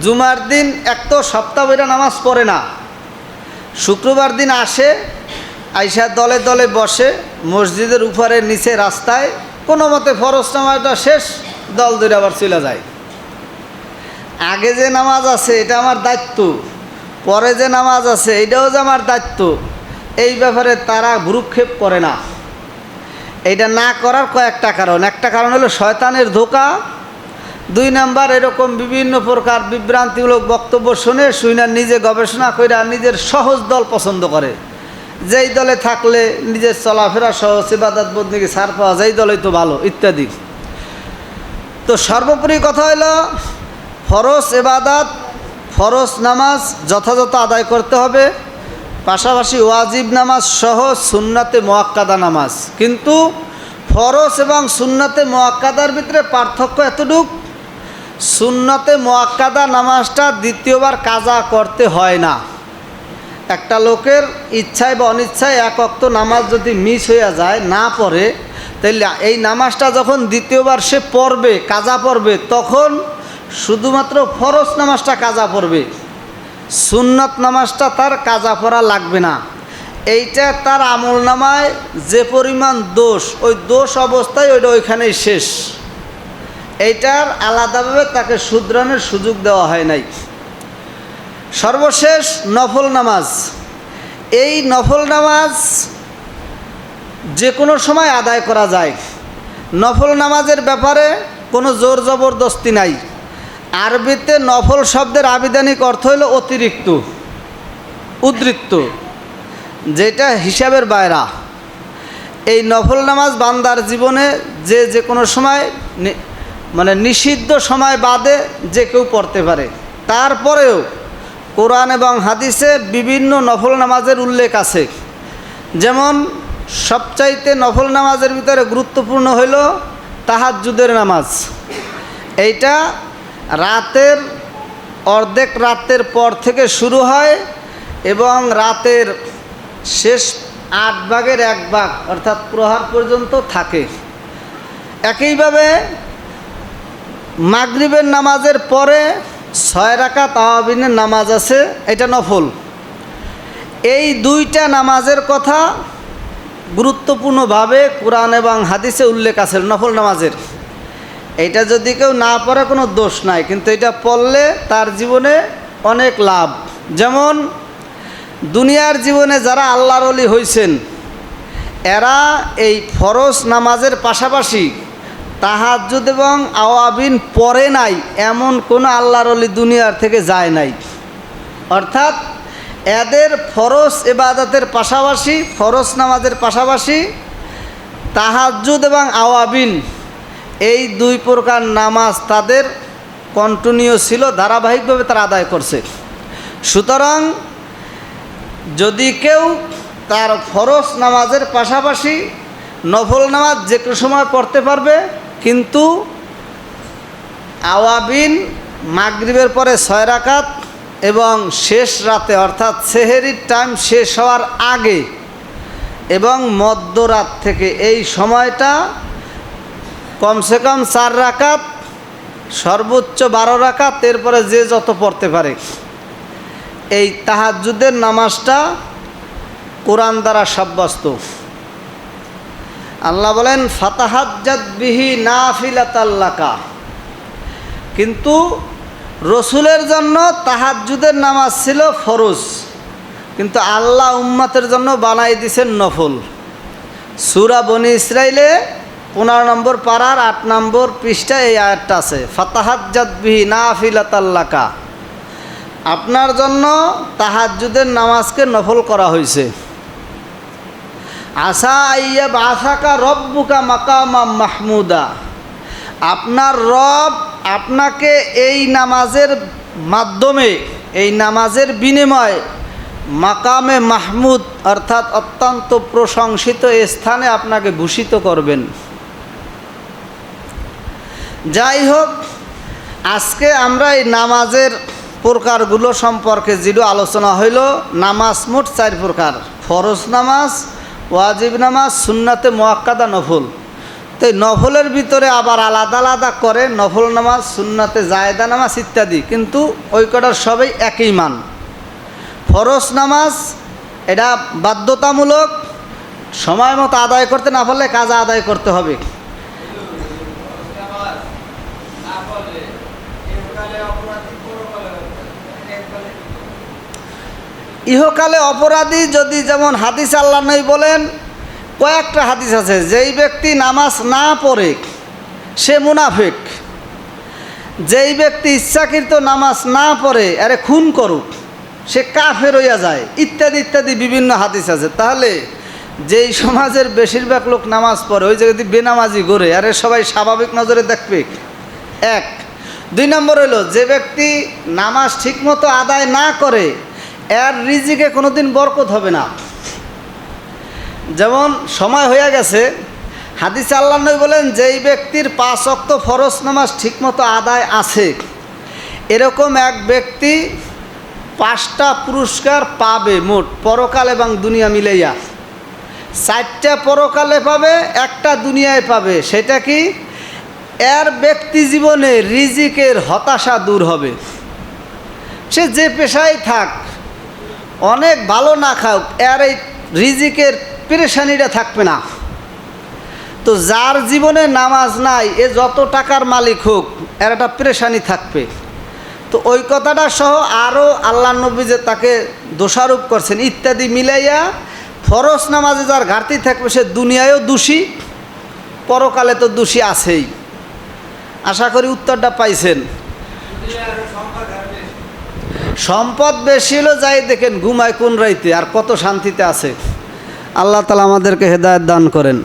জুমার দিন এক তো সপ্তাহ বইরা নামাজ পড়ে না, শুক্রবার দিন আসে, আইসা দলে দলে বসে মসজিদের উপরে নিচে রাস্তায়, কোনো মতে ফরজ নামাজটা শেষ, দল ধরে আবার চলে যায়। আগে যে নামাজ আছে এটা আমার দায়িত্ব, পরে যে নামাজ আছে এটাও যে আমার দায়িত্ব, এই ব্যাপারে তারা ভ্রুক্ষেপ করে না। এইটা না করার কয়েকটা কারণ। একটা কারণ হলো শয়তানের ধোঁকা, দুই নাম্বার এরকম বিভিন্ন প্রকার বিভ্রান্তিমূলক বক্তব্য শুনে নিজে গবেষণা করে নিজের সহজ দল পছন্দ করে, যেই দলে থাকলে নিজের চলাফেরা সহজ, ইবাদত বন্দেগী ছাড় পাওয়া যায়, এই দলই তো ভালো ইত্যাদি। তো সর্বোপরি কথা হলো ফরজ ইবাদত, ফরজ নামাজ যথাযথ আদায় করতে হবে, পাশাপাশি ওয়াজিব নামাজ সহ সুন্নাতে মুআক্কাদা নামাজ। কিন্তু ফরজ এবং সুন্নাতে মুআক্কাদার ভিতরে পার্থক্য এতটুক, সুন্নাতে মুআক্কাদা নামাজটা দ্বিতীয়বার কাজা করতে হয় না। একটা লোকের ইচ্ছায় বা অনিচ্ছায় এক ওয়াক্ত নামাজ যদি মিস হয়ে যায়, না পড়ে, তাহলে এই নামাজটা যখন দ্বিতীয়বার সে পড়বে, কাজা পড়বে, তখন শুধুমাত্র ফরজ নামাজটা কাজা পড়বে, সুন্নাত নামাজটা তার কাজা পড়া লাগবে না। এইটা তার আমল নামায় যে পরিমাণ দোষ, ওই দোষ অবস্থায় ওইটা ওইখানেই শেষ। এইটার আলাদাভাবে তাকে শুধরানোর সুযোগ দেওয়া হয় নাই। সর্বশেষ নফল নামাজ। এই নফল নামাজ যে কোনো সময় আদায় করা যায়। নফল নামাজের ব্যাপারে কোনো জোর জবরদস্তি নাই। আরবিতে নফল শব্দের আবিধানিক অর্থ হলো অতিরিক্ত, উদ্বৃত্ত, যেটা হিসাবের বাইরা। এই নফল নামাজ বান্দার জীবনে যে কোনো সময় মানে নিষিদ্ধ সময় বাদে যে কেউ পড়তে পারে। তারপরেও কোরআন এবং হাদিসে বিভিন্ন নফল নামাজের উল্লেখ আছে। যেমন সবচাইতে নফল নামাজের ভিতরে গুরুত্বপূর্ণ হইল তাহাজ্জুদের নামাজ। এইটা রাতের অর্ধেক রাতের পর থেকে শুরু হয় এবং রাতের শেষ 8 ভাগের 1 ভাগ অর্থাৎ প্রহার পর্যন্ত থাকে। একইভাবে মাগরিবের নামাজের পরে 6 রাকাত আওয়াবিনের নামাজ আছে, এটা নফল। এই দুইটা নামাজের কথা গুরুত্বপূর্ণভাবে কোরআন এবং হাদিসে উল্লেখ আছে নফল নামাজের। এটা যদি কেউ না পড়ে কোনো দোষ নাই, কিন্তু এটা পড়লে তার জীবনে অনেক লাভ। যেমন দুনিয়ার জীবনে যারা আল্লাহর ওলি হয়েছেন, এরা এই ফরজ নামাজের পাশাপাশি তাহাজ্জুদ এবং আওয়াবিন পড়ে নাই এমন কোনো আল্লাহর ওলি দুনিয়ার থেকে যায় নাই। অর্থাৎ এদের ফরজ ইবাদতের পাশাপাশি, ফরজ নামাজের পাশাপাশি তাহাজ্জুদ এবং আওয়াবিন, এই 2 প্রকার নামাজ তাদের কন্টিনিউ ছিল, ধারাবাহিকভাবে তারা আদায় করছে। সুতরাং যদি কেউ তার ফরজ নামাজের পাশাপাশি নফল নামাজ যে কোনো সময় পড়তে পারবে, কিন্তু আওয়াবিন মাগরিবের পরে 6 রাকাত এবং শেষ রাতে অর্থাৎ সেহেরির টাইম শেষ হওয়ার আগে এবং মধ্যরাত থেকে এই সময়টা কমসে কম 4 রাকাত, সর্বোচ্চ 12 রাকাত, এরপরে যে যত পড়তে পারে। এই তাহাজ্জুদের নামাজটা কোরআন দ্বারা সাব্যস্ত। আল্লাহ বলেন ফাতাহাজ্জাত বিহি নাফিলাতাল লাকা। কিন্তু রসুলের জন্য তাহাজ্জুদের নামাজ ছিল ফরজ, কিন্তু আল্লাহ উম্মতের জন্য বানাই দিয়েছেন নফল। সূরা বনি ইসরাইলে 15 নম্বর পারার 8 নম্বর পৃষ্ঠায় এই আয়াতটা আছে, ফাতাহাজ্জাত বিহি নাফিলাতাল লাকা। আপনার জন্য তাহাজ্জুদের নামাজকে নফল করা হয়েছে। আসা আইয়া বাসাকা রব্বুকা মাকামাম মাহমুদা। আপনার রব আপনাকে এই নামাজের মাধ্যমে, এই নামাজের বিনিময়ে মাকামে মাহমুদ অর্থাৎ অত্যন্ত প্রশংসিত স্থানে আপনাকে ভূষিত করবেন। যাই হোক, আজকে আমরা এই নামাজের প্রকারগুলো সম্পর্কে যেটা আলোচনা হইল, নামাজ মোট 4 প্রকার: ফরজ নামাজ, ওয়াজিব নামাজ, সুন্নাতে মুআক্কাদা, নফল। তো এই নফলের ভিতরে আবার আলাদা আলাদা করে নফল নামাজ, সুন্নাতে জায়েদা নামাজ ইত্যাদি, কিন্তু ওই কটার সবই একই মান। ফরজ নামাজ এটা বাধ্যতামূলক, সময় মতো আদায় করতে না পারলে কাজা আদায় করতে হবে। ইহকালে অপরাধী যদি, যেমন হাদিস আল্লাহ নবী বলেন, কয়েকটা হাদিস আছে, যেই ব্যক্তি নামাজ না পড়ে সে মুনাফিক, যেই ব্যক্তি ইচ্ছাকৃত নামাজ না পড়ে আরে খুন করুক সে কাফের হইয়া যায়, ইত্যাদি ইত্যাদি বিভিন্ন হাদিস আছে। তাহলে যেই সমাজের বেশিরভাগ লোক নামাজ পড়ে ওই জায়গায় বেনামাজি গড়ে আরে সবাই স্বাভাবিক নজরে দেখবে। এক, দুই নম্বর হইল যে ব্যক্তি নামাজ ঠিকমতো আদায় না করে এর রিজিকে কোনোদিন বরকত হবে না। যেমন সময় হয়ে গেছে, হাদিসে আল্লাহ নবী বলেন যেই ব্যক্তির 5 ওয়াক্ত ফরজ নামাজ ঠিকমতো আদায় আছে এরকম এক ব্যক্তি 5টা পুরস্কার পাবে মোট, পরকাল এবং দুনিয়া মিলাইয়া। 4টা পরকালে পাবে, 1টা দুনিয়ায় পাবে। সেটা কি? এর ব্যক্তি জীবনে রিজিকের হতাশা দূর হবে। সে যে পেশায় থাক, অনেক ভালো না খাক, এর এই রিজিকের পেরেশানিটা থাকবে না। তো যার জীবনে নামাজ নাই এ যত টাকার মালিক হোক এর একটা পেরেশানি থাকবে। তো ওই কথাটা সহ আরও আল্লাহ নবী যে তাকে দোষারোপ করছেন ইত্যাদি মিলাইয়া ফরজ নামাজে যার ঘাটতি থাকবে সে দুনিয়ায়ও দোষী, পরকালে তো দোষী আছেই। আশা করি উত্তরটা পাইছেন। সম্পদ বেশি হলো যাই দেখেন ঘুমায় কোন রাইতে আর কত শান্তিতে আছে। আল্লাহ তাআলা আমাদেরকে হেদায়েত দান করেন।